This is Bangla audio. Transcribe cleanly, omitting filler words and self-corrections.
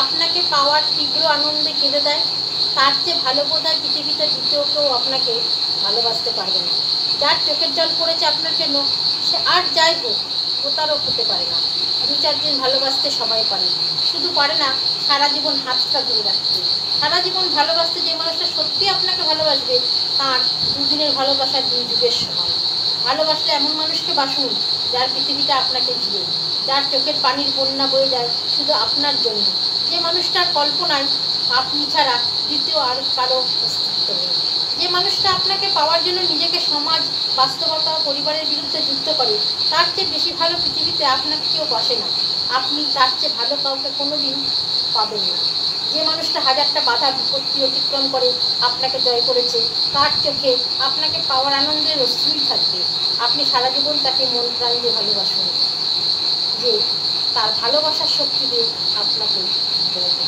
আপনাকে পাওয়ার তীব্র আনন্দে কেঁদে দেয়, তার চেয়ে ভালো বোধহয় পৃথিবীতে দ্বিতীয় কেউ আপনাকে ভালোবাসতে পারবে না। যার চোখের জল পড়েছে আপনার জন্য, সে আর যাই হোক প্রতারক হতে পারে না। 2-4 দিন ভালোবাসতে সবাই পারে, শুধু পারে না সারা জীবন হাতটা ধরে রাখতে। সারা জীবন ভালোবাসতে যে মানুষটা সত্যি আপনাকে ভালোবাসবে, তার 2 দিনের ভালোবাসা 2 যুগের সমান। ভালোবাসলে এমন মানুষকে বাসুন যার পৃথিবীটা আপনাকে ঘিরে, যার চোখের পানির বন্যা বয়ে যায় শুধু আপনার জন্য, যে মানুষটার কল্পনায় আপনি ছাড়া দ্বিতীয় আর কারো অস্তিত্ব নেই, যে মানুষটা আপনাকে পাওয়ার জন্য নিজেকে সমাজ, বাস্তবতা ও পরিবারের বিরুদ্ধে যুদ্ধ করে, তার চেয়ে বেশি ভালো পৃথিবীতে আপনাকে কেউ বাসে না। আপনি তার চেয়ে ভালো কাউকে কোনোদিন পাবেন না। যে মানুষটা 1000টা বাধা বিপত্তি অতিক্রম করে আপনাকে জয় করেছে, তার চোখে আপনাকে পাওয়ার আনন্দের অশ্রুই থাকবে। আপনি সারা জীবন তাকে মন প্রাণ দিয়ে ভালোবাসুন, যে তার ভালোবাসার শক্তি দিয়ে আপনাকে জয় করবে।